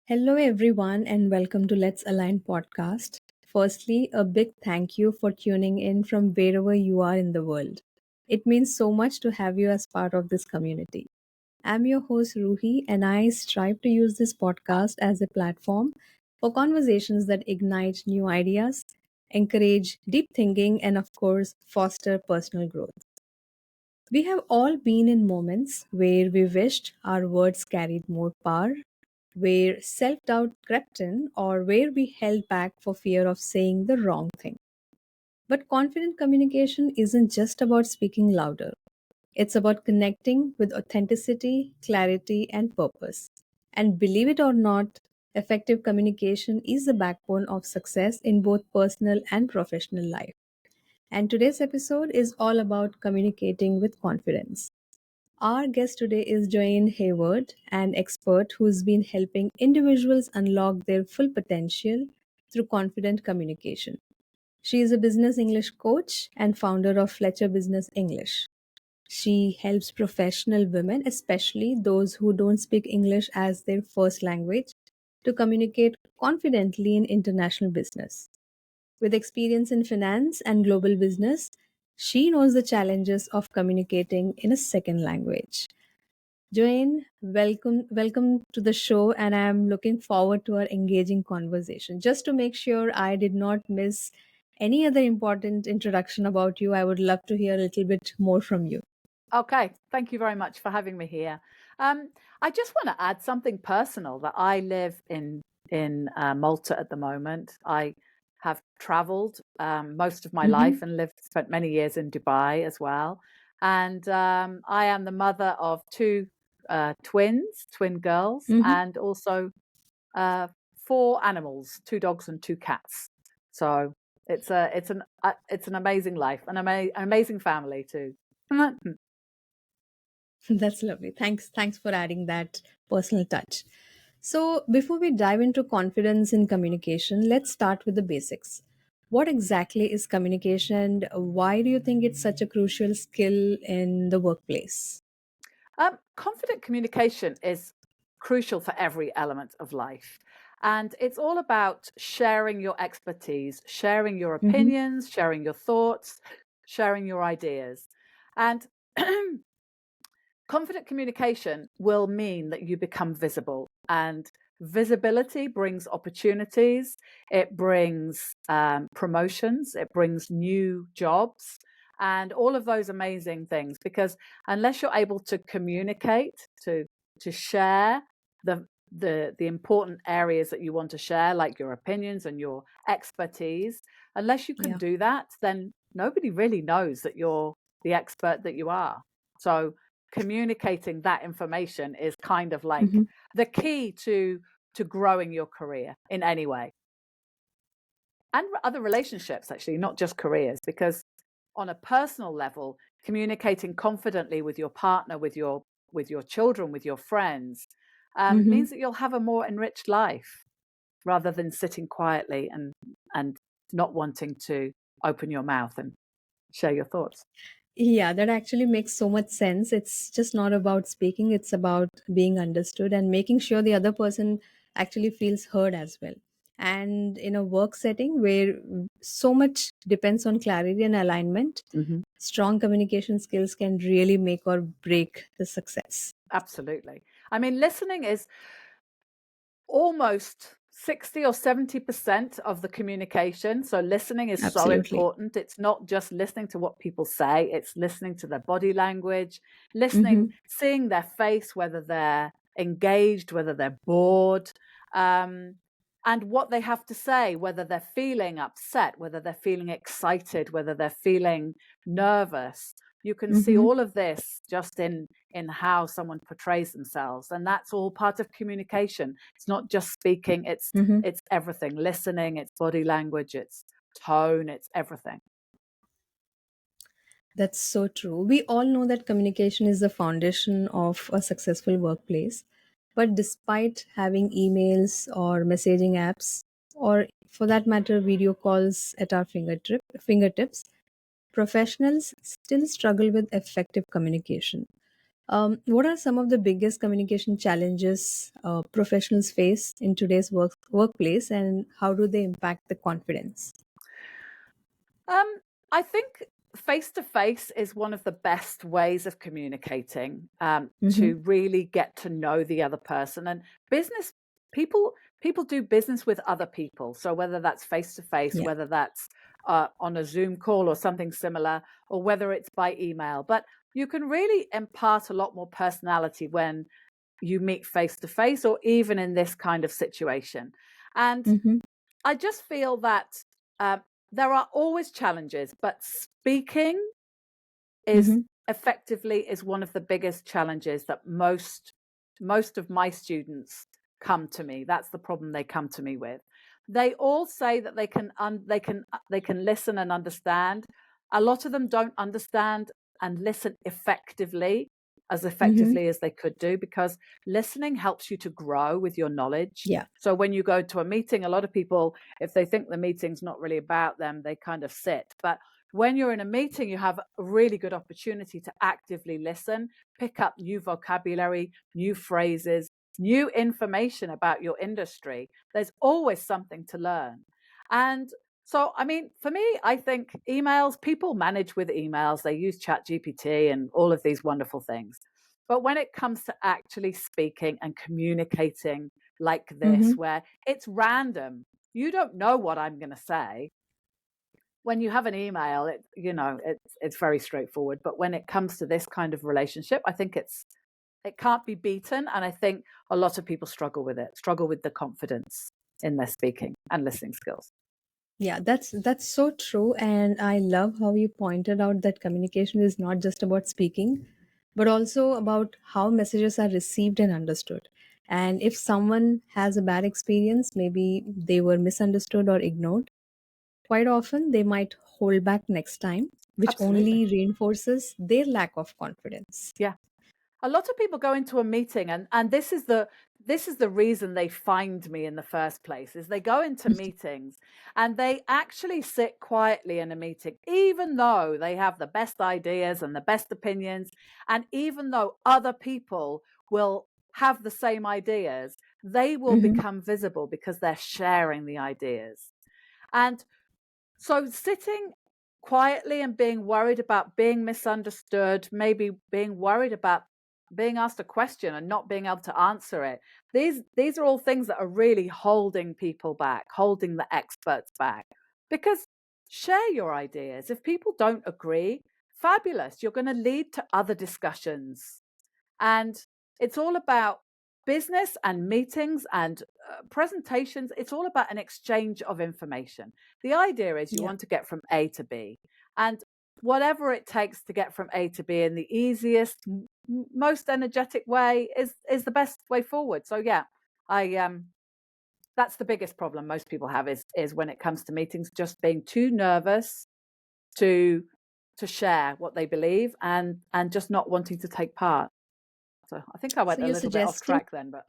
Hello, everyone, and welcome to Let's Align podcast. Firstly, a big thank you for tuning in from wherever you are in the world. It means so much to have you as part of this community. I'm your host, Ruhi, and I strive to use this podcast as a platform for conversations that ignite new ideas, encourage deep thinking, and, of course, foster personal growth. We have all been in moments where we wished our words carried more power, where self doubt crept in, or where we held back for fear of saying the wrong thing. But confident communication isn't just about speaking louder, it's about connecting with authenticity, clarity, and purpose. And believe it or not, effective communication is the backbone of success in both personal and professional life. And today's episode is all about communicating with confidence. Our guest today is Joanne Hayward, an expert who's been helping individuals unlock their full potential through confident communication. She is a business English coach and founder of Fletcher Business English. She helps professional women, especially those who don't speak English as their first language, to communicate confidently in international business. With experience in finance and global business, she knows the challenges of communicating in a second language. Joanne, welcome to the show, and I am looking forward to our engaging conversation. Just to make sure I did not miss any other important introduction about you, I would love to hear a little bit more from you. Okay, thank you very much for having me here. I just want to add something personal that I live in Malta at the moment. I have traveled most of my Mm-hmm. life and spent many years in Dubai as well. And I am the mother of two twin girls, Mm-hmm. and also uh, four animals, two dogs and two cats. So it's an amazing life, an amazing family too. That's lovely. Thanks for adding that personal touch. So, before we dive into confidence in communication, let's start with the basics. What exactly is communication and why do you think it's such a crucial skill in the workplace? Confident communication is crucial for every element of life. And it's all about sharing your expertise, sharing your Mm-hmm. opinions, sharing your thoughts, sharing your ideas. And confident communication will mean that you become visible. And visibility brings opportunities, it brings promotions, it brings new jobs, and all of those amazing things. Because unless you're able to communicate, to share the important areas that you want to share, like your opinions and your expertise, unless you can Yeah. do that, then nobody really knows that you're the expert that you are. So communicating that information is kind of like Mm-hmm. the key to growing your career in any way, and other relationships, actually, not just careers. Because on a personal level, communicating confidently with your partner, with your children, with your friends, Mm-hmm. means that you'll have a more enriched life, rather than sitting quietly and not wanting to open your mouth and share your thoughts. Yeah, that actually makes so much sense. It's just not about speaking, it's about being understood and making sure the other person actually feels heard as well. And in a work setting where so much depends on clarity and alignment, Hmm. strong communication skills can really make or break the success. Absolutely. I mean, listening is almost 60 or 70% of the communication. So listening is so Absolutely. important. It's not just listening to what people say, it's listening to their body language, listening, Mm-hmm. seeing their face, whether they're engaged, whether they're bored, um, and what they have to say, whether they're feeling upset, whether they're feeling excited, whether they're feeling nervous. You can see Mm-hmm. all of this just in how someone portrays themselves, and that's all part of communication. It's not just speaking, Mm-hmm. it's everything: listening, it's body language, it's tone, it's everything. That's so true. We all know that communication is the foundation of a successful workplace. But despite having emails or messaging apps, or for that matter, video calls at our fingertips, professionals still struggle with effective communication. What are some of the biggest communication challenges professionals face in today's workplace, and how do they impact the confidence? Um, I think face to face is one of the best ways of communicating, Mm-hmm. to really get to know the other person. And business people people do business with other people. So whether that's face to face, Yeah. whether that's on a Zoom call or something similar, or whether it's by email, but you can really impart a lot more personality when you meet face to face, or even in this kind of situation. And Mm-hmm. I just feel that uh, there are always challenges, but speaking is Mm-hmm. effectively is one of the biggest challenges that most of my students come to me. That's the problem they come to me with. They all say that they can listen and understand. A lot of them don't understand and listen Mm-hmm. effectively as they could do, because listening helps you to grow with your knowledge. Yeah. So when you go to a meeting, a lot of people, if they think the meeting's not really about them, they kind of sit. But when you're in a meeting, you have a really good opportunity to actively listen, pick up new vocabulary, new phrases, new information about your industry. There's always something to learn. And so, I mean, for me, I think emails, people manage with emails, they use ChatGPT and all of these wonderful things. But when it comes to actually speaking and communicating like this, Mm-hmm. where it's random, you don't know what I'm going to say. When you have an email, it's very straightforward. But when it comes to this kind of relationship, I think it can't be beaten, and I think a lot of people struggle with it, struggle with the confidence in their speaking and listening skills. Yeah, that's so true, and I love how you pointed out that communication is not just about speaking, but also about how messages are received and understood. And if someone has a bad experience, maybe they were misunderstood or ignored, quite often they might hold back next time, which Absolutely. only reinforces their lack of confidence. Yeah. A lot of people go into a meeting, and this is the reason they find me in the first place, is they go into meetings and they actually sit quietly in a meeting, even though they have the best ideas and the best opinions, and even though other people will have the same ideas, they will Mm-hmm. become visible because they're sharing the ideas. And so sitting quietly and being worried about being misunderstood, maybe being worried about being asked a question and not being able to answer it. These are all things that are really holding people back, holding the experts back. Because share your ideas. If people don't agree, fabulous. You're going to lead to other discussions. And it's all about business and meetings and presentations. It's all about an exchange of information. The idea is you Yeah. want to get from A to B. And whatever it takes to get from A to B in the easiest, most energetic way is the best way forward. So yeah, I that's the biggest problem most people have, is when it comes to meetings, just being too nervous to share what they believe, and just not wanting to take part. So I think I So went a you're little bit off suggesting track then, but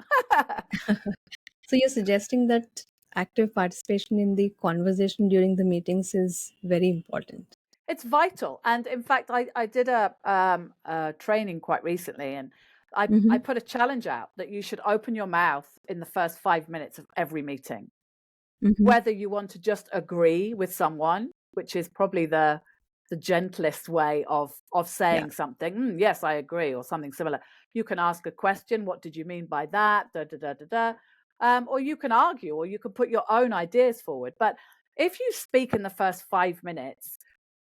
so you're suggesting that active participation in the conversation during the meetings is very important. it's vital. And in fact, I did a training quite recently, and I Mm-hmm. put a challenge out that you should open your mouth in the first 5 minutes of every meeting, Mm-hmm. whether you want to just agree with someone, which is probably the gentlest way of Yeah. saying something. Yes, I agree, or something similar. You can ask a question. What did you mean by that? Da da da da da. Or you can argue, or you can put your own ideas forward. But if you speak in the first 5 minutes,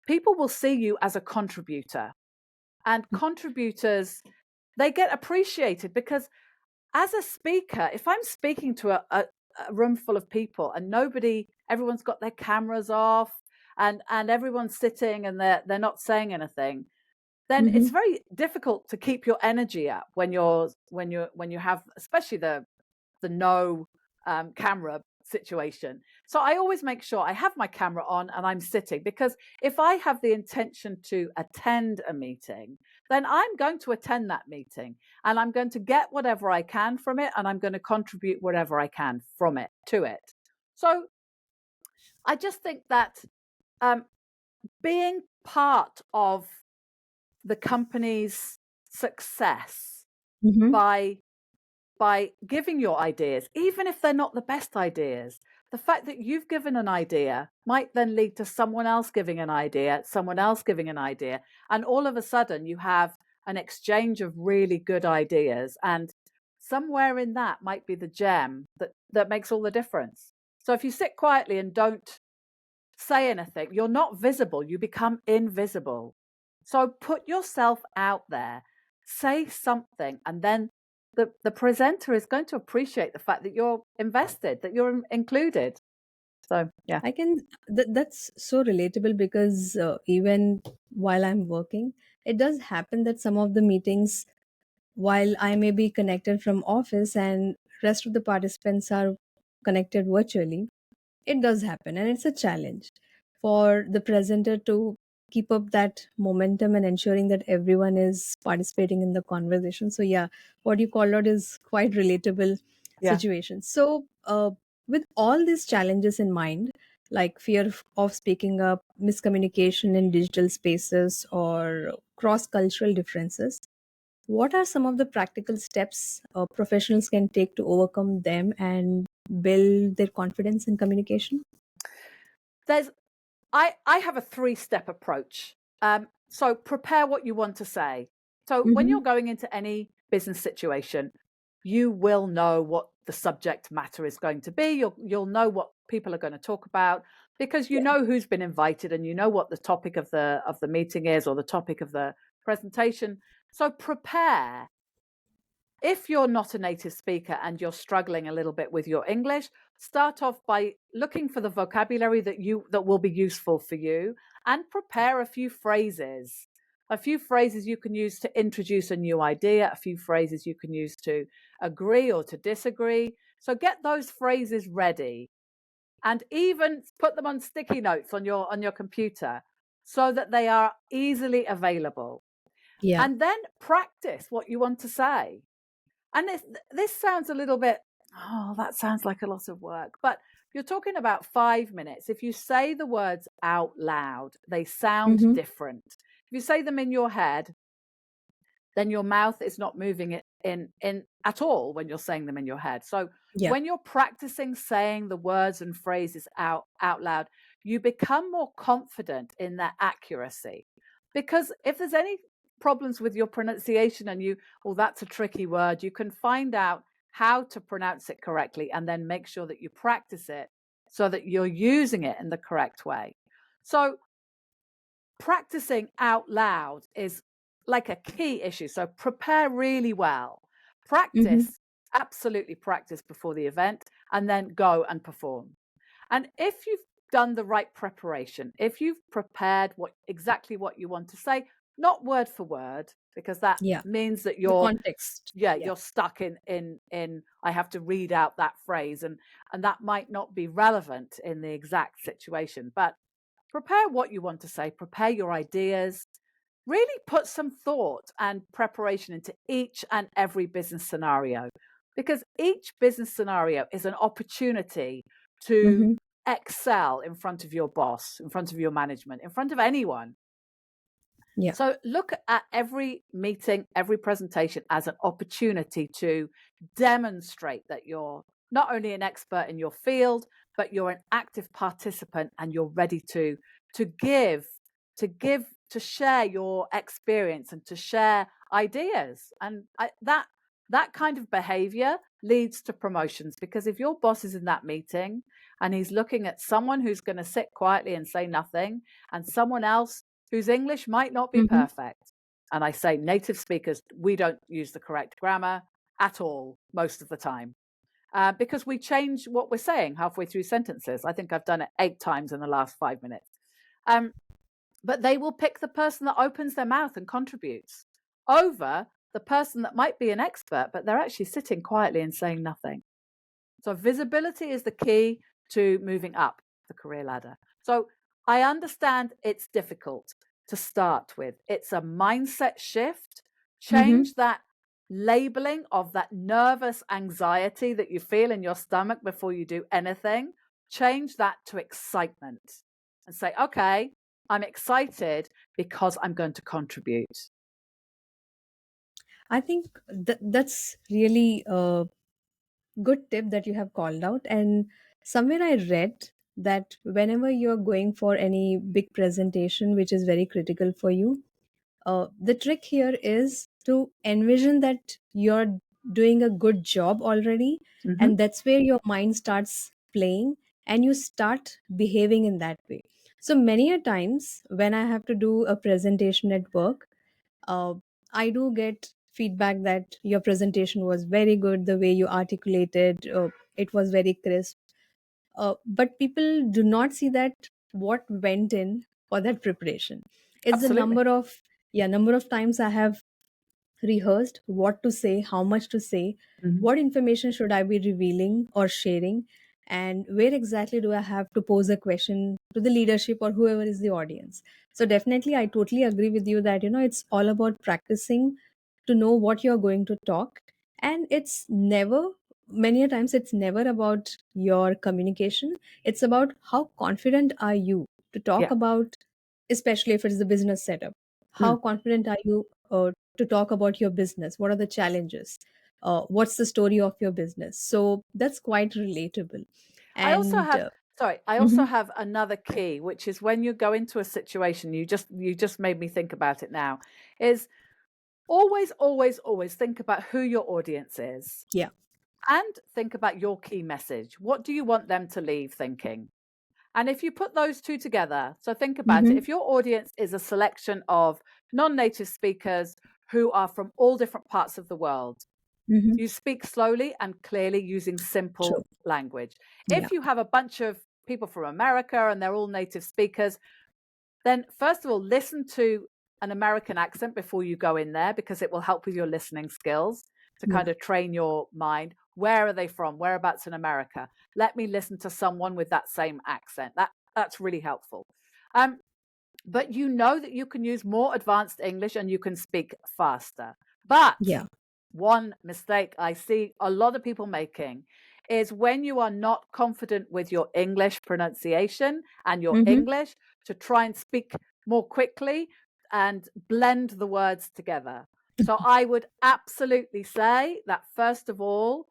people will see you as a contributor, and contributors, they get appreciated, because as a speaker, if I'm speaking to a room full of people and everyone's got their cameras off, and everyone's sitting and they're not saying anything, then Mm-hmm. it's very difficult to keep your energy up when you have, especially the no camera situation. So I always make sure I have my camera on and I'm sitting, because if I have the intention to attend a meeting, then I'm going to attend that meeting, and I'm going to get whatever I can from it, and I'm going to contribute whatever I can from it to it. So I just think that um, being part of the company's success Mm-hmm. by giving your ideas, even if they're not the best ideas. The fact that you've given an idea might then lead to someone else giving an idea, someone else giving an idea. And all of a sudden, you have an exchange of really good ideas. And somewhere in that might be the gem that makes all the difference. So if you sit quietly and don't say anything, you're not visible, you become invisible. So put yourself out there, say something, and then the presenter is going to appreciate the fact that you're invested, that you're included. So, yeah. I can, that's so relatable because even while I'm working, it does happen that some of the meetings, while I may be connected from office and rest of the participants are connected virtually, it does happen, and it's a challenge for the presenter to keep up that momentum and ensuring that everyone is participating in the conversation. So yeah, what you called out is quite relatable Yeah. situation. So with all these challenges in mind, like fear of speaking up, miscommunication in digital spaces, or cross cultural differences, what are some of the practical steps professionals can take to overcome them and build their confidence in communication? There's I have a three-step approach. So prepare what you want to say. So when Mm-hmm. you're going into any business situation, you will know what the subject matter is going to be. You'll know what people are going to talk about because you Yeah. know who's been invited and you know what the topic of the meeting is or the topic of the presentation. So prepare. If you're not a native speaker and you're struggling a little bit with your English, start off by looking for the vocabulary that will be useful for you and prepare a few phrases. A few phrases you can use to introduce a new idea, a few phrases you can use to agree or to disagree. So get those phrases ready and even put them on sticky notes on your computer so that they are easily available. Yeah. And then practice what you want to say. And this sounds a little bit, oh, that sounds like a lot of work. But you're talking about 5 minutes. If you say the words out loud, they sound Mm-hmm. different. If you say them in your head, then your mouth is not moving it in at all when you're saying them in your head. So Yeah. when you're practicing saying the words and phrases out loud, you become more confident in their accuracy. Because if there's any problems with your pronunciation and oh, that's a tricky word, you can find out how to pronounce it correctly and then make sure that you practice it so that you're using it in the correct way. So practicing out loud is like a key issue. So prepare really well. Mm-hmm. Practice, absolutely practice before the event, and then go and perform. And if you've done the right preparation, if you've prepared exactly what you want to say, not word for word, because that Yeah. means that The you're context. yeah, Yeah. you're stuck in I have to read out that phrase and that might not be relevant in the exact situation. But prepare what you want to say, prepare your ideas, really put some thought and preparation into each and every business scenario because each business scenario is an opportunity to Mm-hmm. excel in front of your boss, in front of your management, in front of anyone. Yeah. So look at every meeting, every presentation as an opportunity to demonstrate that you're not only an expert in your field, but you're an active participant and you're ready to give, to share your experience and to share ideas. And that kind of behavior leads to promotions because if your boss is in that meeting and he's looking at someone who's going to sit quietly and say nothing and someone else whose English might not be Mm-hmm. perfect. And I say native speakers, we don't use the correct grammar at all most of the time because we change what we're saying halfway through sentences. I think I've done it 8 times in the last 5 minutes. Um, but they will pick the person that opens their mouth and contributes over the person that might be an expert, but they're actually sitting quietly and saying nothing. So visibility is the key to moving up the career ladder. So I understand it's difficult to start with. It's a mindset shift. Mm-hmm. Change that labeling of that nervous anxiety that you feel in your stomach before you do anything. Change that to excitement and say, okay, I'm excited because I'm going to contribute. I think that's really a good tip that you have called out. And somewhere I read that whenever you're going for any big presentation, which is very critical for you, the trick here is to envision that you're doing a good job already, Hmm. and that's where your mind starts playing and you start behaving in that way. So many a times when I have to do a presentation at work, uh, I do get feedback that your presentation was very good, the way you articulated, it was very crisp. But people do not see that what went in for that preparation. It's the Absolutely. number of times I have rehearsed what to say, how much to say, Hmm. what information should I be revealing or sharing, and where exactly do I have to pose a question to the leadership or whoever is the audience. So definitely I totally agree with you that it's all about practicing to know what you're going to talk. And it's never, many a times it's never about your communication. It's about how confident are you to talk Yeah. about, especially if it's the business setup. How Mm. confident are you to talk about your business? What are the challenges? What's the story of your business? So that's quite relatable. I also And have, sorry, I also mhm, have another key, which is when you go into a situation, you just made me think about it now, is always, always, always think about who your audience is yeah. and think about your key message. What do you want them to leave thinking? And if you put those two together, so think about it. Mm-hmm, If your audience is a selection of non-native speakers who are from all different parts of the world, mm-hmm, you speak slowly and clearly using true. simple language. Yeah. If you have a bunch of people from America and they're all native speakers, then first of all, listen to an American accent before you go in there because it will help with your listening skills to kind Yeah. of train your mind. Where are they from? Whereabouts in America? Let me listen to someone with that same accent. That's really helpful. Um, but you know that you can use more advanced English and you can speak faster. But Yeah. one mistake I see a lot of people making is when you are not confident with your English pronunciation and your Mm-hmm, English to try and speak more quickly and blend the words together. So I would absolutely say that first of all,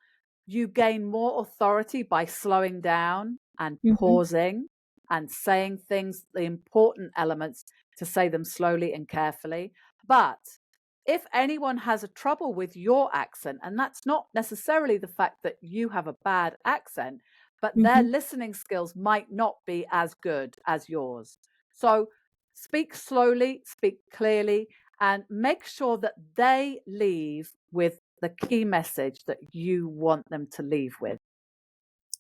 you gain more authority by slowing down and mm-hmm, pausing and saying things, the important elements, to say them slowly and carefully. But if anyone has a trouble with your accent, and that's not necessarily the fact that you have a bad accent, but their mm-hmm. listening skills might not be as good as yours. So speak slowly, speak clearly, and make sure that they leave with the key message that you want them to leave with.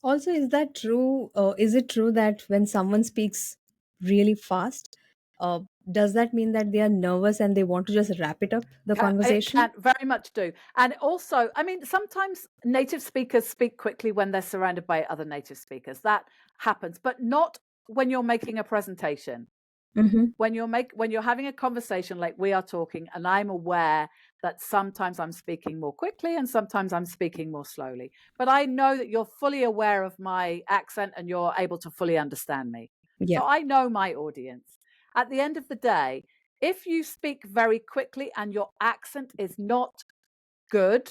Also, is that true? Is it true that when someone speaks really fast, uh, does that mean that they are nervous and they want to just wrap it up, the It conversation? can very much do. And also, I mean, sometimes native speakers speak quickly when they're surrounded by other native speakers. That happens, but not when you're making a presentation. Mm-hmm. When you're having a conversation like we are talking, and I'm aware that sometimes I'm speaking more quickly and sometimes I'm speaking more slowly. But I know that you're fully aware of my accent and you're able to fully understand me. Yeah. So I know my audience. At the end of the day, if you speak very quickly and your accent is not good,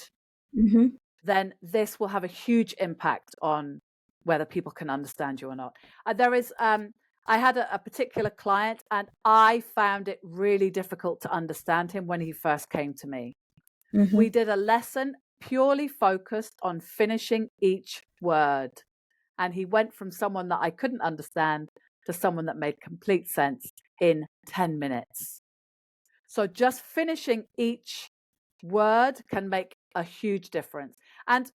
Mm-hmm. then this will have a huge impact on whether people can understand you or not. There is, I had a particular client, and I found it really difficult to understand him when he first came to me. Mm-hmm. We did a lesson purely focused on finishing each word, and he went from someone that I couldn't understand to someone that made complete sense in 10 minutes. So just finishing each word can make a huge difference. And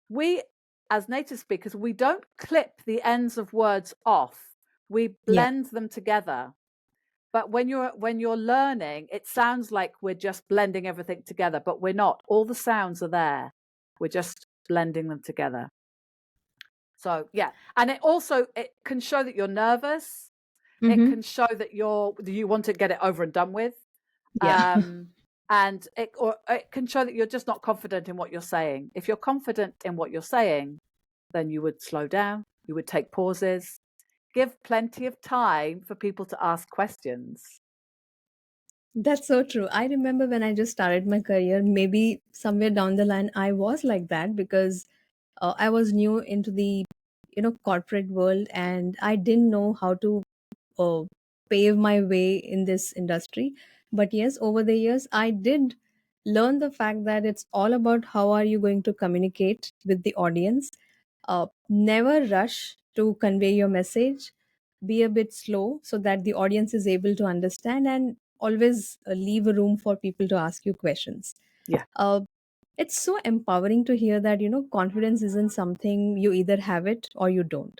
we, as native speakers, we don't clip the ends of words off. We Yeah. blend them together. But when you're learning, it sounds like we're just blending everything together, but we're not. All the sounds are there. We're just blending them together. So yeah, and it can show that you're nervous. It Mm-hmm. can show that you want to get it over and done with. Yeah. Um, and it can show that you're just not confident in what you're saying. If you're confident in what you're saying, then you would slow down, you would take pauses, give plenty of time for people to ask questions. That's so true. I remember when I just started my career, maybe somewhere down the line, I was like that because I was new into the corporate world, and I didn't know how to uh, pave my way in this industry. But yes, over the years, I did learn the fact that it's all about how are you going to communicate with the audience. Never rush to convey your message. Be a bit slow so that the audience is able to understand, and always leave a room for people to ask you questions. Yeah. Uh, it's so empowering to hear that confidence isn't something you either have it or you don't.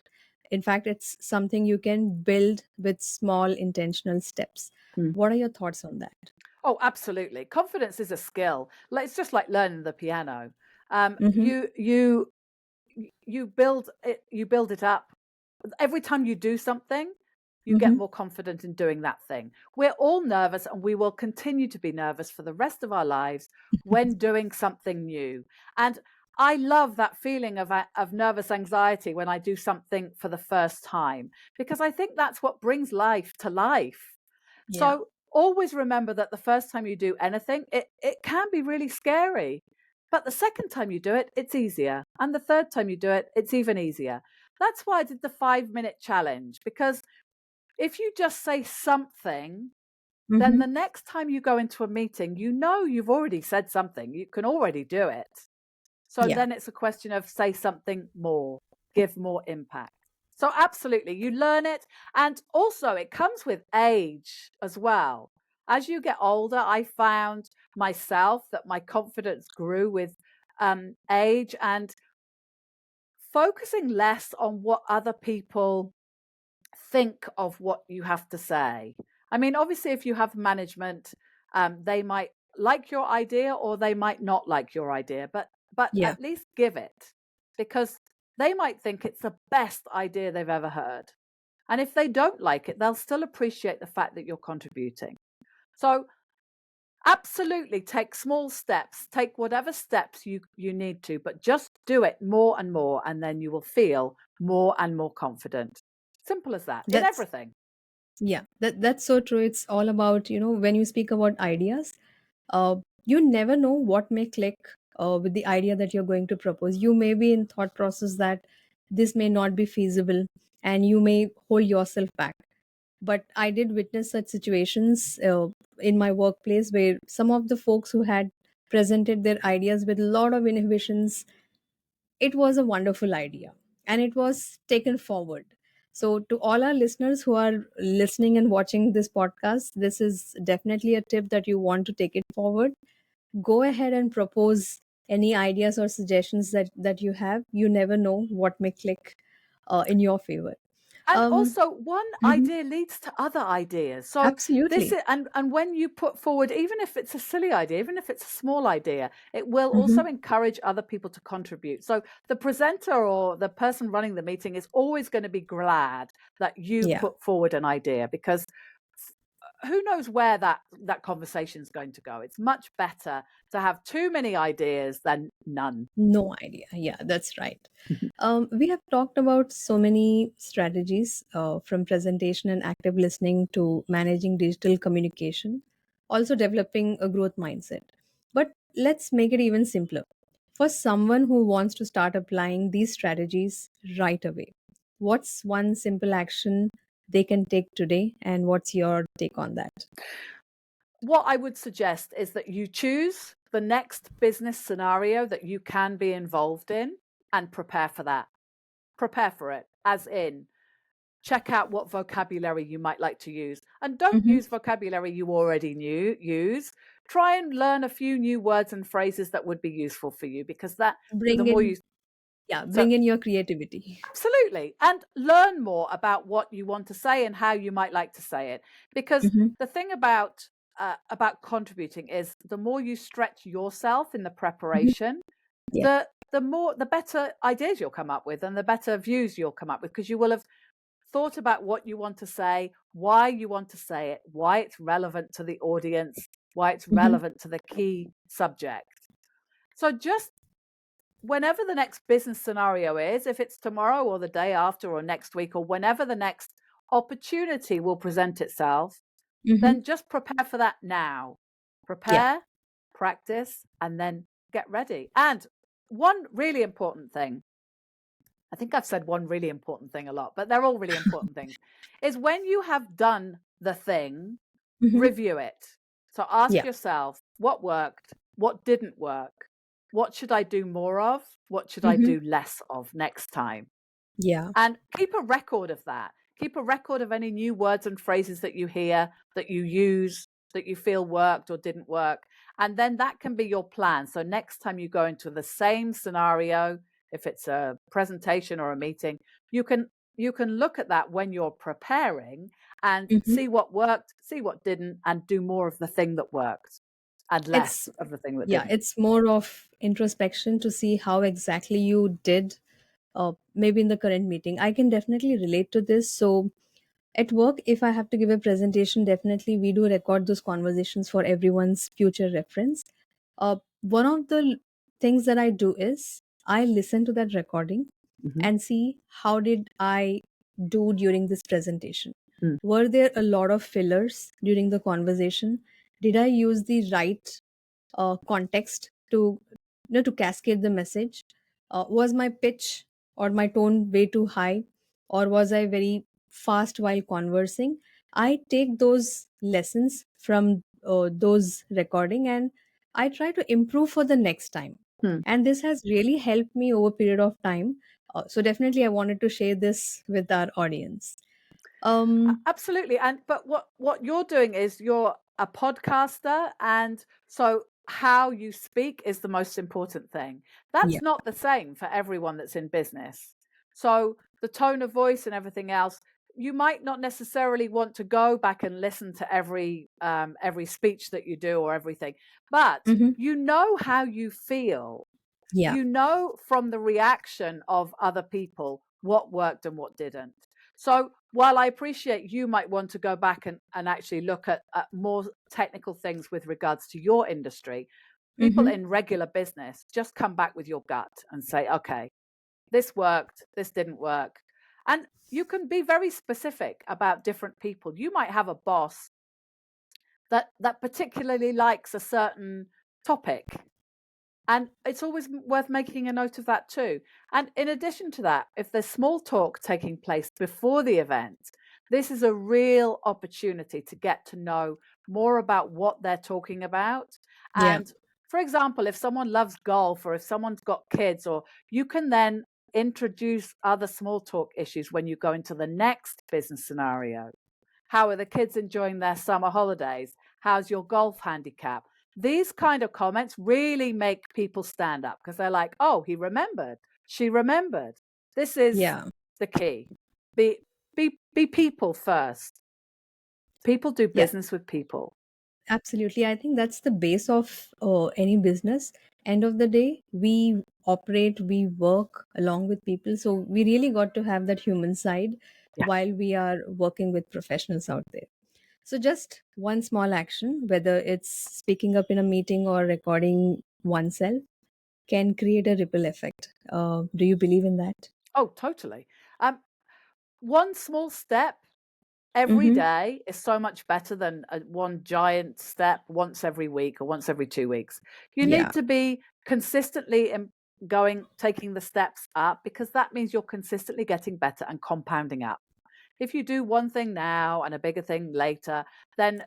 In fact, it's something you can build with small intentional steps. Mm. What are your thoughts on that? Oh, absolutely. Confidence is a skill. It's just like learning the piano. Mm-hmm. You build it. You build it up. Every time you do something, you get Mm-hmm. more confident in doing that thing. We're all nervous, and we will continue to be nervous for the rest of our lives when doing something new. And I love that feeling of nervous anxiety when I do something for the first time, because I think that's what brings life to life. Yeah. So always remember that the first time you do anything, it can be really scary. But the second time you do it, it's easier. And the third time you do it, it's even easier. That's why I did the 5-minute challenge, because if you just say something, then Mm-hmm. the next time you go into a meeting, you've already said something. You can already do it. So Yeah. then it's a question of say something more, give more impact. So absolutely, you learn it. And also it comes with age as well. As you get older, I found myself that my confidence grew with age, and focusing less on what other people think of what you have to say. I mean, obviously, if you have management, they might like your idea or they might not like your idea, but Yeah. at least give it, because they might think it's the best idea they've ever heard. And if they don't like it, they'll still appreciate the fact that you're contributing. So absolutely take small steps, take whatever steps you need to, but just do it more and more, and then you will feel more and more confident. Simple as that in That's everything. Yeah, that's so true. It's all about, when you speak about ideas, uh, you never know what may click with the idea that you're going to propose. You may be in thought process that this may not be feasible, and you may hold yourself back. But I did witness such situations in my workplace where some of the folks who had presented their ideas with a lot of inhibitions, it was a wonderful idea and it was taken forward. So, to all our listeners who are listening and watching this podcast, this is definitely a tip that you want to take it forward. Go ahead and propose any ideas or suggestions that you have. You never know what may click in your favor. And Um, also, one mhm, idea leads to other ideas. So this absolutely. is, and when you put forward, even if it's a silly idea, even if it's a small idea, it will also Hmm. encourage other people to contribute. So the presenter or the person running the meeting is always going to be glad that you Yeah, put forward an idea, because who knows where that conversation is going to go. It's much better to have too many ideas than none. no idea. Yeah, that's right. We have talked about so many strategies from presentation and active listening to managing digital communication, also developing a growth mindset. But let's make it even simpler. For someone who wants to start applying these strategies right away, what's one simple action they can take today, and what's your take on that? What I would suggest is that you choose the next business scenario that you can be involved in and prepare for that. Prepare for it, as in, check out what vocabulary you might like to use. And don't Hmm. use vocabulary you already use. Try and learn a few new words and phrases that would be useful for you, because the Bring more in, you, yeah, so bring in your creativity. absolutely. And learn more about what you want to say and how you might like to say it. Because Hmm. the thing about contributing is the more you stretch yourself in the Hmm. preparation, Yeah. the better ideas you'll come up with and the better views you'll come up with, because you will have thought about what you want to say, why you want to say it, why it's relevant to the audience, why it's Hmm. relevant to the key subject. So just whenever the next business scenario is, if it's tomorrow or the day after or next week or whenever the next opportunity will present itself, Mm-hmm. then just prepare for that now. Yeah. Prepare, practice, and then get ready. And one really important thing, I think I've said one really important thing a lot, but they're all really important things, is when you have done the thing, Mm-hmm. review it. So ask Yeah. yourself what worked, what didn't work, what should I do more of, what should I Mm-hmm. do less of next time? Yeah. And keep a record of that. Keep a record of any new words and phrases that you hear, that you use, that you feel worked or didn't work. And then that can be your plan. So next time you go into the same scenario, if it's a presentation or a meeting, you can look at that when you're preparing and Mm-hmm. see what worked, see what didn't, and do more of the thing that worked and It's less of the thing that yeah, didn't. it's more of introspection to see how exactly you did, maybe in the current meeting. I can definitely relate to this. So at work, if I have to give a presentation, definitely we do record those conversations for everyone's future reference. One of the things that I do is I listen to that recording Mm-hmm. and see how did I do during this presentation. Mm. Were there a lot of fillers during the conversation? Did I use the right context to to cascade the message? Was my pitch or my tone way too high, or was I very fast while conversing? I take those lessons from those recording, and I try to improve for the next time. Hmm. And this has really helped me over a period of time. So definitely I wanted to share this with our audience. um Absolutely. And but what you're doing is you're a podcaster, and so how you speak is the most important thing. yeah. That's not the same for everyone that's in business. So the tone of voice and everything else, you might not necessarily want to go back and listen to every speech that you do or everything, but Hmm. you know how you feel. Yeah. You know from the reaction of other people what worked and what didn't. So while I appreciate you might want to go back and actually look at more technical things with regards to your industry, people Hmm. in regular business just come back with your gut and say, okay, this worked, this didn't work. And you can be very specific about different people. You might have a boss that particularly likes a certain topic, and it's always worth making a note of that too. And in addition to that, if there's small talk taking place before the event, this is a real opportunity to get to know more about what they're talking about. Yeah. And for example, if someone loves golf or if someone's got kids, or you can then introduce other small talk issues when you go into the next business scenario. How are the kids enjoying their summer holidays? How's your golf handicap? These kind of comments really make people stand up because they're like, oh, he remembered. She remembered. This is Yeah. the key. Be be people first. People do Yeah. business with people. Absolutely. I think that's the base of any business. End of the day, we operate, we work along with people. So we really got to have that human side Yeah. while we are working with professionals out there. So just one small action, whether it's speaking up in a meeting or recording oneself, can create a ripple effect. Do you believe in that? Oh, totally. Um, one small step every Mm-hmm. day is so much better than one giant step once every week or once every 2 weeks. You Yeah. need to be consistently going, taking the steps up, because that means you're consistently getting better and compounding up. If you do one thing now and a bigger thing later, then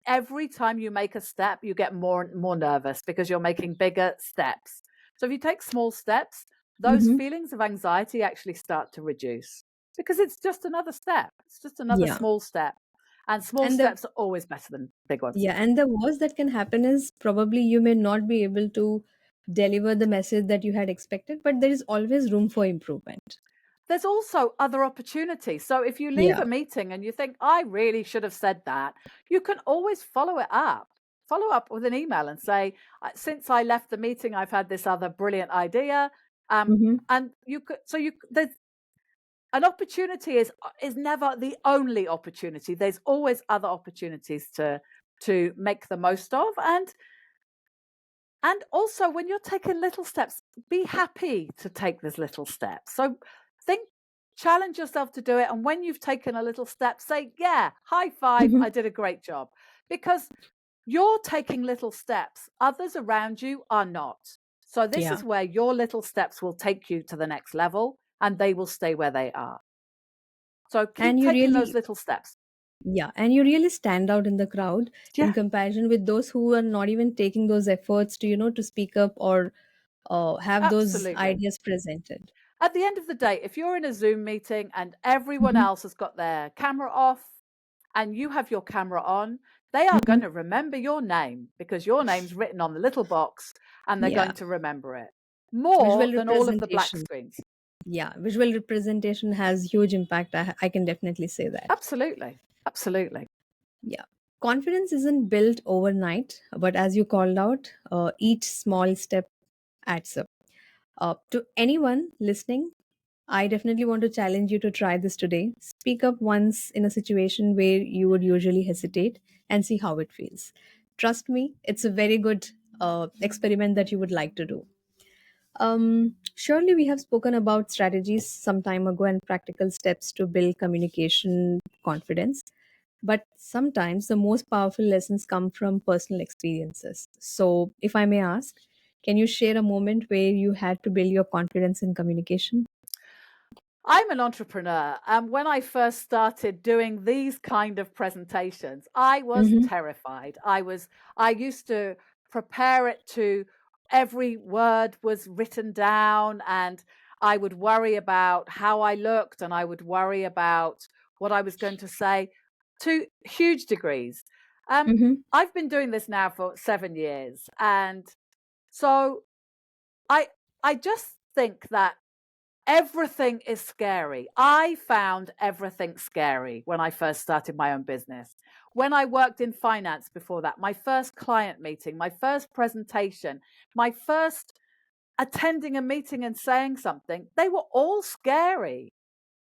every time you make a step, you get more and more nervous because you're making bigger steps. So if you take small steps, those Mm-hmm. feelings of anxiety actually start to reduce because it's just another step. It's just another Yeah. small step. And small And the steps are always better than big ones. Yeah, and the worst that can happen is probably you may not be able to deliver the message that you had expected, but there is always room for improvement. There's also other opportunities. So if you leave Yeah. a meeting and you think, I really should have said that, you can always follow it up. Follow up with an email and say, since I left the meeting, I've had this other brilliant idea. Hmm. And you could, there's an opportunity is never the only opportunity. There's always other opportunities to make the most of. And also, when you're taking little steps, be happy to take those little steps. So think challenge yourself to do it. And when you've taken a little step, say, yeah, high five, Mhm. I did a great job. Because you're taking little steps, others around you are not. So this Yeah. is where your little steps will take you to the next level, and they will stay where they are. So keep And you taking those really, little steps. yeah, and you really stand out in the crowd in Yeah, comparison with those who are not even taking those efforts to, to speak up or have those absolutely. ideas presented. At the end of the day, if you're in a Zoom meeting and everyone Hmm. else has got their camera off and you have your camera on, they are going Hmm. to remember your name because your name's written on the little box and they're Yeah, going to remember it more visual than all of the black representation. screens. Yeah, visual representation has huge impact. I can definitely say that. Absolutely. Absolutely. Yeah. Confidence isn't built overnight, but as you called out, each small step adds up. To anyone listening, I definitely want to challenge you to try this today. Speak up once in a situation where you would usually hesitate and see how it feels. Trust me, it's a very good experiment that you would like to do. Surely we have spoken about strategies some time ago and practical steps to build communication confidence. But sometimes the most powerful lessons come from personal experiences. So, if I may ask, can you share a moment where you had to build your confidence in communication? I'm an entrepreneur, and when I first started doing these kind of presentations, I was Mm-hmm. terrified. I used to prepare it to every word was written down, and I would worry about how I looked, and I would worry about what I was going to say to huge degrees. Um, Mm-hmm. I've been doing this now for 7 years, and so I I just think that everything is scary. I found everything scary when I first started my own business. When I worked in finance before that, my first client meeting, my first presentation, my first attending a meeting and saying something, they were all scary.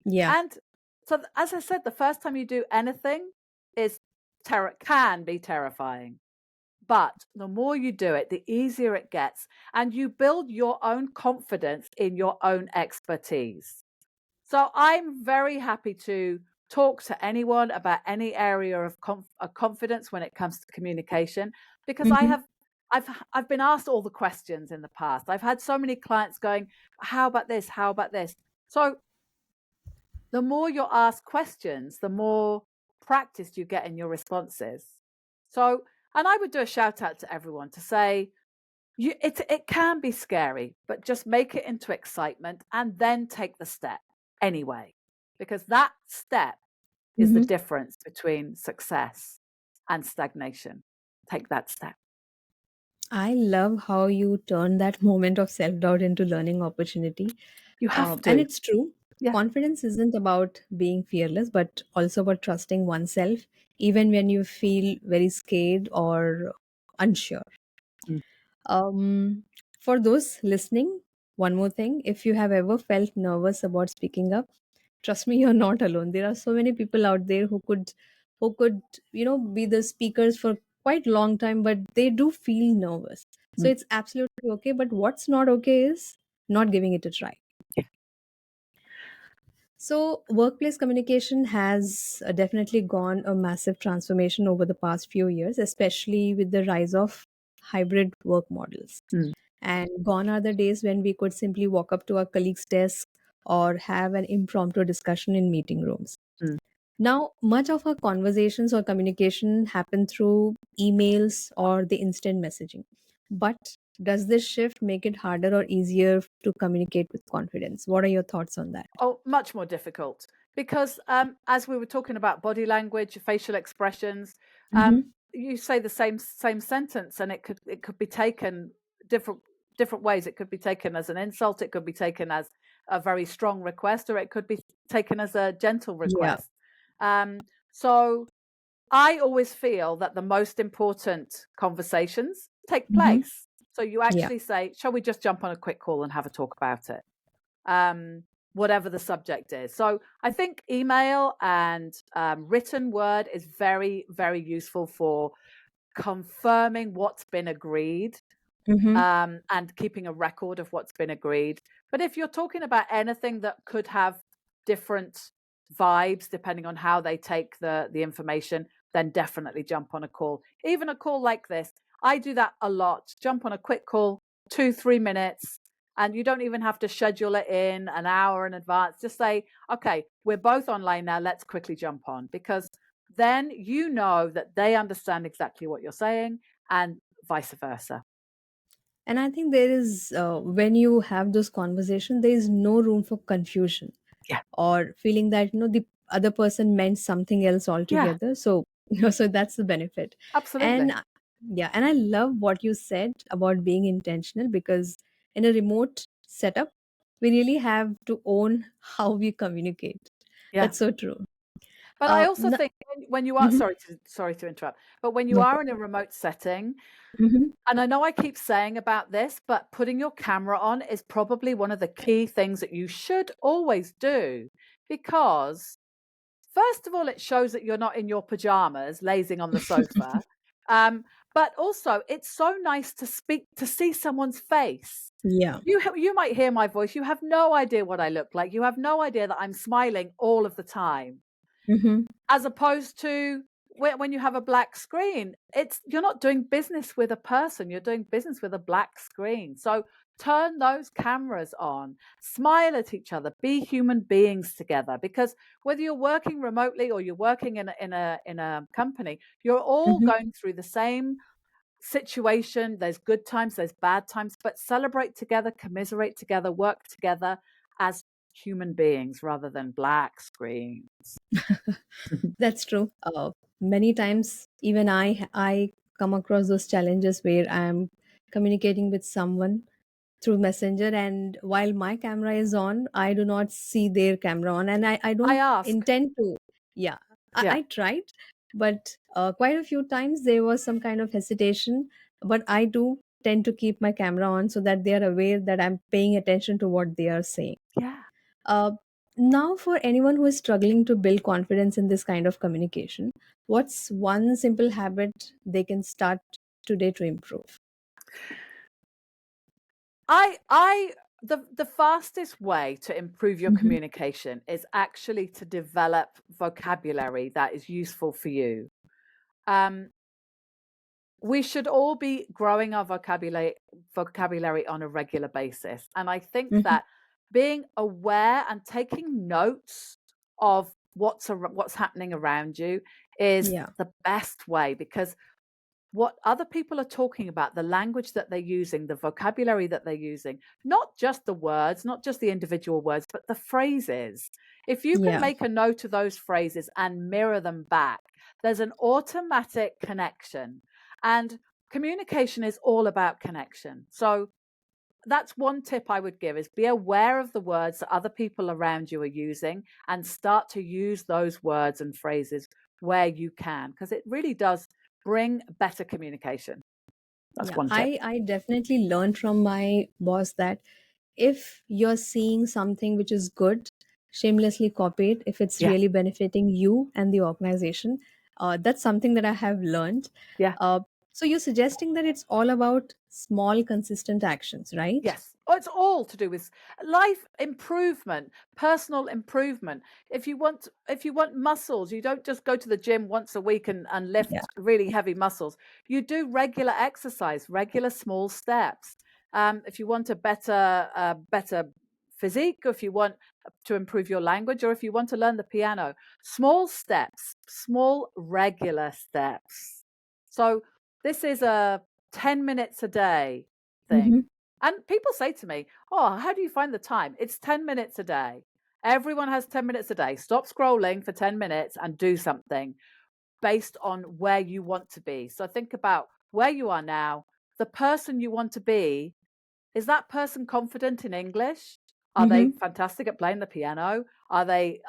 Yeah. And so, as I said, the first time you do anything is can be terrifying. But the more you do it, the easier it gets, and you build your own confidence in your own expertise. So I'm very happy to talk to anyone about any area of confidence when it comes to communication because Mm-hmm. I've been asked all the questions in the past. I've had so many clients going, "How about this? How about this?" So the more you're asked questions, the more practice you get in your responses. So, and I would do a shout out to everyone to say, it can be scary, but just make it into excitement and then take the step anyway, because that step is the Mm-hmm. difference between success and stagnation. Take that step. I love how you turn that moment of self doubt into learning opportunity. You have And to. it's true. Yeah. Confidence isn't about being fearless, but also about trusting oneself, even when you feel very scared or unsure. Mm. Um, for those listening, one more thing, if you have ever felt nervous about speaking up, trust me, you're not alone. There are so many people out there who could be the speakers for quite long time, but they do feel nervous. So Mm. it's absolutely okay. But what's not okay is not giving it a try. Yeah. So, workplace communication has definitely gone a massive transformation over the past few years, especially with the rise of hybrid work models. Mm. And gone are the days when we could simply walk up to our colleague's desk or have an impromptu discussion in meeting rooms. Mm. Now, much of our conversations or communication happen through emails or the instant messaging. But does this shift make it harder or easier to communicate with confidence? What are your thoughts on that? Oh, much more difficult because as we were talking about body language, facial expressions, um, Mm-hmm. you say the same sentence, and it could be taken different different ways. It could be taken as an insult. It could be taken as a very strong request, or it could be taken as a gentle Yeah. request. So I always feel that the most important conversations take Mm-hmm. place. So you Yeah. actually say, "Shall we just jump on a quick call and have a talk about it?" um, whatever the subject is. So I think email and written word is very, very useful for confirming what's been agreed Mm-hmm. and keeping a record of what's been agreed. But if you're talking about anything that could have different vibes depending on how they take the information, then definitely jump on a call. Even a call like this, I do that a lot. Jump on a quick call, 2-3 minutes, and you don't even have to schedule it in an hour in advance. Just say, okay, we're both online now, let's quickly jump on, because then you know that they understand exactly what you're saying, and vice versa. And I think there is, when you have those conversations, there is no room for confusion Yeah. or feeling that, the other person meant something else Yeah, altogether. So, so that's the benefit. And absolutely. yeah, and I love what you said about being intentional, because in a remote setup, we really have to own how we communicate. Yeah. That's so true. But I also No, think when you are, mhm, sorry to interrupt, but when you no are in problem. a remote setting, Hmm. and I know I keep saying about this, but putting your camera on is probably one of the key things that you should always do, because first of all, it shows that you're not in your pajamas lazing on the sofa. Um, but also, it's so nice to see someone's face. Yeah. You might hear my voice. You have no idea what I look like. You have no idea that I'm smiling all of the time, Hmm. as opposed to when you have a black screen. It's You're not doing business with a person, you're doing business with a black screen. So turn those cameras on, smile at each other, be human beings together, because whether you're working remotely or you're working in a company, you're all Hmm. going through the same situation. There's good times, there's bad times, but celebrate together, commiserate together, work together as human beings rather than black screens. That's true. Many times, even I come across those challenges where I'm communicating with someone through Messenger, and while my camera is on, I do not see their camera on, and I I don't ask. intend to. Yeah, Yeah. I tried, but quite a few times there was some kind of hesitation. But I do tend to keep my camera on so that they are aware that I'm paying attention to what they are saying. Yeah. Uh, Now, for anyone who is struggling to build confidence in this kind of communication, what's one simple habit they can start today to improve? I the fastest way to improve your Hmm. communication is actually to develop vocabulary that is useful for you. Um, we should all be growing our vocabulary on a regular basis. And I think Hmm. that being aware and taking notes of what's happening around you is Yeah, the best way, because what other people are talking about, the language that they're using, the vocabulary that they're using, not just the words, not just the individual words, but the phrases. If you can yeah, make a note of those phrases and mirror them back, there's an automatic connection. And communication is all about connection. So that's one tip I would give, is be aware of the words that other people around you are using and start to use those words and phrases where you can, because it really does bring better communication. That's yeah. one tip. I definitely learned from my boss that if you're seeing something which is good, shamelessly copy it if it's Yeah. really benefiting you and the organization. That's something that I have learned. Yeah. Uh, so you're suggesting that it's all about small, consistent actions, right? Yes. Oh, it's all to do with life improvement, personal improvement. If you want muscles, you don't just go to the gym once a week and Yeah. lift really heavy muscles. You do regular exercise, regular small steps. If you want a better physique, or if you want to improve your language, or if you want to learn the piano, small steps, small regular steps. So this is a 10 minutes a day Hmm. thing. And people say to me, "Oh, how do you find the time?" It's 10 minutes a day. Everyone has 10 minutes a day. Stop scrolling for 10 minutes and do something based on where you want to be. So think about where you are now, the person you want to be. Is that person confident in English? Are they Hmm. fantastic at playing the piano? Are they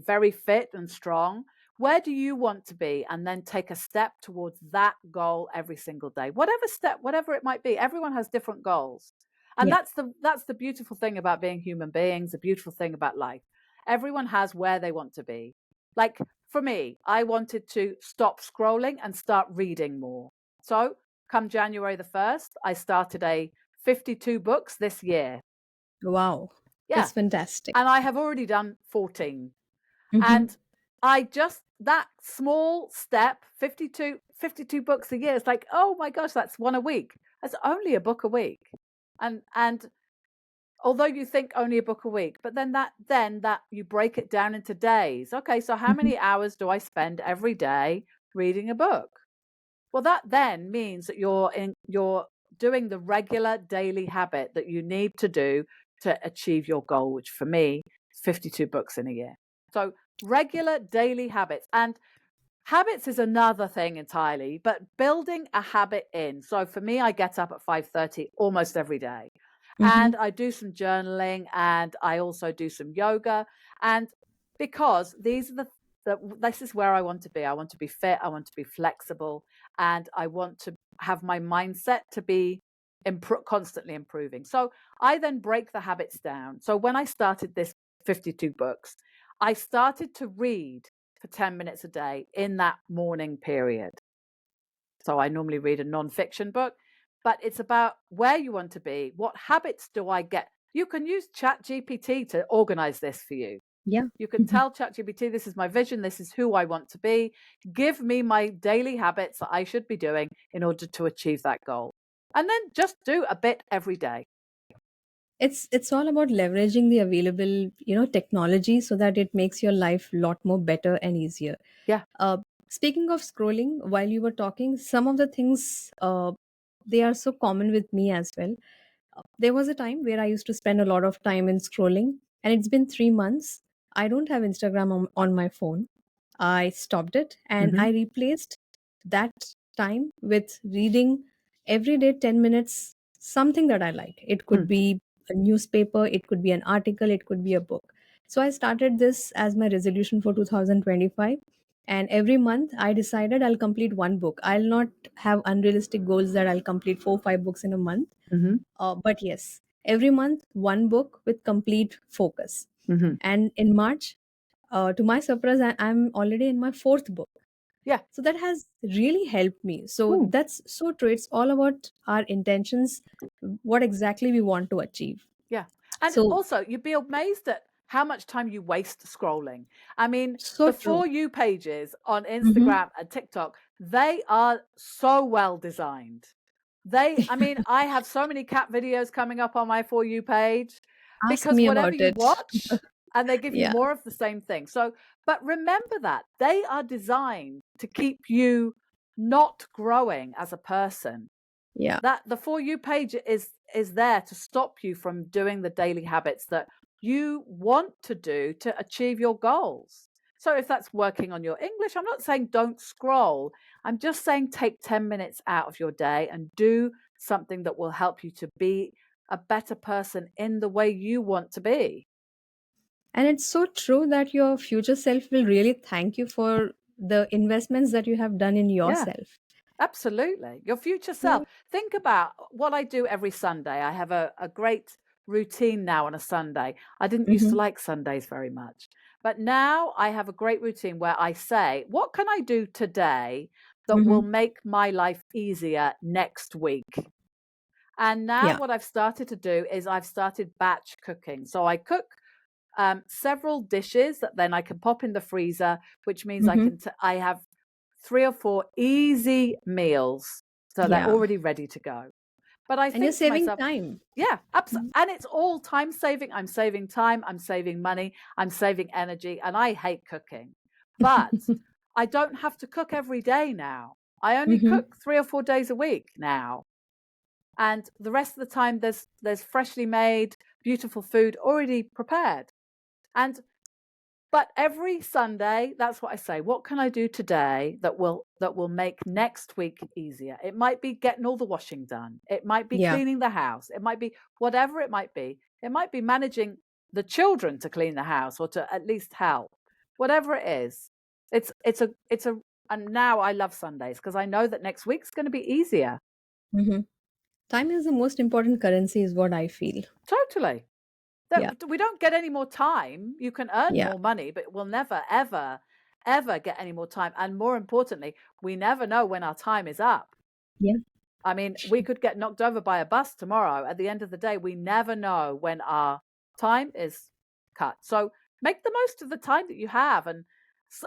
very fit and strong? Where do you want to be? And then take a step towards that goal every single day. Whatever step, whatever it might be. Everyone has different goals. And Yeah. that's the beautiful thing about being human beings, the beautiful thing about life. Everyone has where they want to be. Like for me, I wanted to stop scrolling and start reading more. So come January the 1st, I started a 52 books this year. Wow. Yeah. That's fantastic. And I have already done 14. Mm-hmm. And that small step, 52 books a year, it's like, oh my gosh, that's one a week. That's only a book a week. And although you think only a book a week, but then that you break it down into days. Okay, so how Mm-hmm. many hours do I spend every day reading a book? Well, that then means that you're doing the regular daily habit that you need to do to achieve your goal, which for me is 52 books in a year. So regular daily habits. And habits is another thing entirely, but building a habit in. So for me, I get up at 5:30 almost every day. Mm-hmm. And I do some journaling and I also do some yoga. And because these are this is where I want to be. I want to be fit, I want to be flexible, and I want to have my mindset to be constantly improving. So I then break the habits down. So when I started this 52 books, I started to read for 10 minutes a day in that morning period. So I normally read a non-fiction book, but it's about where you want to be. What habits do I get? You can use ChatGPT to organize this for you. Yeah. You can Mm-hmm. tell ChatGPT, this is my vision, this is who I want to be. Give me my daily habits that I should be doing in order to achieve that goal. And then just do a bit every day. It's all about leveraging the available, technology so that it makes your life a lot more better and easier. Yeah. Uh, Speaking of scrolling, while you were talking, some of the things they are so common with me as well. There was a time where I used to spend a lot of time in scrolling, and it's been 3 months. I don't have Instagram on my phone. I stopped it and Mm-hmm. I replaced that time with reading every day 10 minutes, something that I like. It could Mm. be a newspaper, it could be an article, it could be a book. So I started this as my resolution for 2025. And every month I decided I'll complete one book. I'll not have unrealistic goals that I'll complete 4 5 books in a month. Mm-hmm. But yes, every month, one book with complete focus. Mm-hmm. And in March, to my surprise, I'm already in my fourth book. Yeah. So that has really helped me. So Mm. that's so true. It's all about our intentions, what exactly we want to achieve. Yeah. And So, also, you'd be amazed at how much time you waste scrolling. I mean, so the true. For You pages on Hmm. Instagram and TikTok, they are so well designed. I mean, I have so many cat videos coming up on my For You page Ask because me whatever about you it. watch, and they give you Yeah, more of the same thing. So, but remember that they are designed to keep you not growing as a person. yeah. That the For You page is there to stop you from doing the daily habits that you want to do to achieve your goals. So if that's working on your English, I'm not saying don't scroll. I'm just saying take 10 minutes out of your day and do something that will help you to be a better person in the way you want to be. And it's so true that your future self will really thank you for the investments that you have done in Yeah. yourself. Absolutely. Your future self. So, Think about what I do every Sunday. I have a great routine now on a Sunday. I didn't used to mhm, like Sundays very much. But now I have a great routine where I say, what can I do today that will mhm, make my life easier next week? And now yeah. what I've started to do is I've started batch cooking. So I cook several dishes that then I can pop in the freezer, which means Mhm. I have 3 or 4 easy meals, so they're Yeah. already ready to go. But I And you're think to saving myself, time. yeah, Mhm. and it's all time saving. I'm saving time, I'm saving money, I'm saving energy, and I hate cooking. But I don't have to cook every day now. I only Mhm. cook 3 or 4 days a week now. And the rest of the time there's freshly made, beautiful food already prepared. And but every Sunday, that's what I say. What can I do today that will make next week easier? It might be getting all the washing done. It might be Yeah. cleaning the house. It might be whatever it might be. It might be managing the children to clean the house or to at least help. Whatever it is. It's a and now I love Sundays because I know that next week's going to be easier. Mhm. Time is the most important currency, is what I feel. Totally. Yeah. That we don't get any more time. You can earn Yeah. more money, but we'll never, ever, ever get any more time. And more importantly, we never know when our time is up. Yeah. I mean, we could get knocked over by a bus tomorrow. At the end of the day, we never know when our time is cut. So make the most of the time that you have. And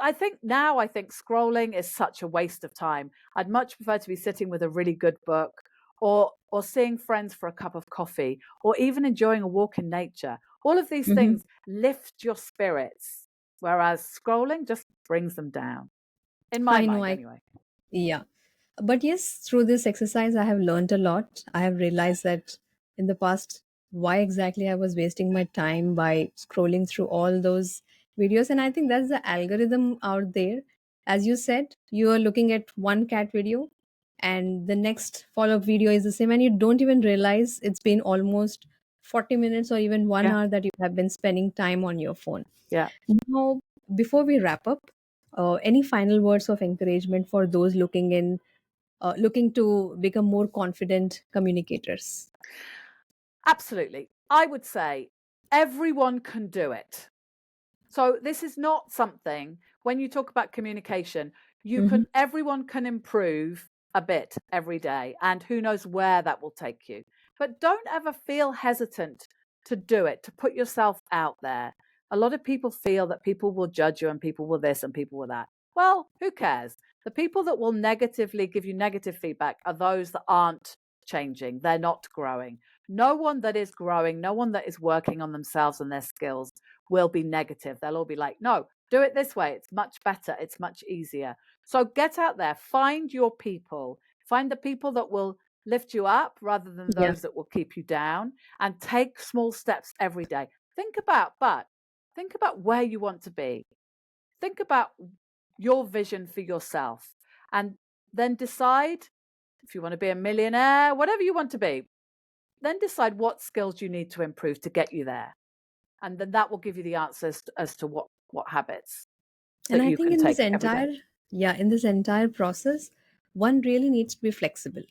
I think scrolling is such a waste of time. I'd much prefer to be sitting with a really good book, or seeing friends for a cup of coffee, or even enjoying a walk in nature. All of these Hmm. things lift your spirits, whereas scrolling just brings them down, in my I know. mind I anyway. Yeah. But yes, through this exercise, I have learned a lot. I have realized that in the past, why exactly I was wasting my time by scrolling through all those videos. And I think that's the algorithm out there. As you said, you are looking at one cat video, and the next follow up video is the same, and you don't even realize it's been almost 40 minutes or even one Yeah, hour that you have been spending time on your phone. yeah. Now, before we wrap up, any final words of encouragement for those looking to become more confident communicators? Absolutely. I would say everyone can do it. So this is not something, when you talk about communication, Hmm. everyone can improve a bit every day, and who knows where that will take you. But don't ever feel hesitant to do it, to put yourself out there. A lot of people feel that people will judge you and people will this and people will that. Well, who cares? The people that will negatively give you negative feedback are those that aren't changing. They're not growing. No one that is growing, no one that is working on themselves and their skills will be negative. They'll all be like, no, do it this way. It's much better. It's much easier. So get out there, find your people, find the people that will lift you up rather than Yeah. those that will keep you down, and take small steps every day. Think about where you want to be. Think about your vision for yourself, and then decide if you want to be a millionaire, whatever you want to be, then decide what skills you need to improve to get you there, and then that will give you the answers as to what habits And that I you think can in this take every day. entire, yeah, in this entire process, one really needs to be flexible.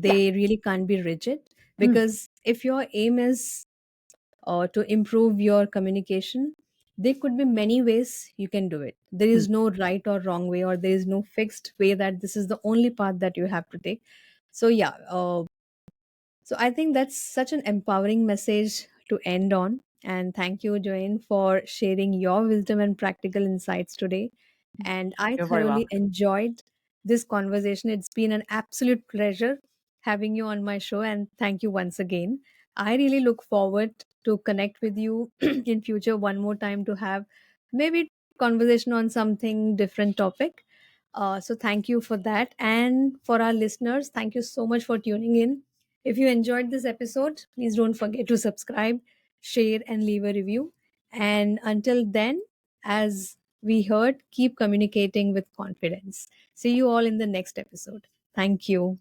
Yeah. They really can't be rigid, Mm, because if your aim is to improve your communication, there could be many ways you can do it. There mm. is no right or wrong way, or there is no fixed way that this is the only path that you have to take. So yeah, so I think that's such an empowering message to end on. And thank you, Joanne, for sharing your wisdom and practical insights today. And I You're very thoroughly welcome. enjoyed this conversation. It's been an absolute pleasure having you on my show. And thank you once again. I really look forward to connect with you in future one more time to have maybe conversation on something different topic. So thank you for that. And for our listeners, thank you so much for tuning in. If you enjoyed this episode, please don't forget to subscribe, share, and leave a review. And until then, as we heard, keep communicating with confidence. See you all in the next episode. Thank you.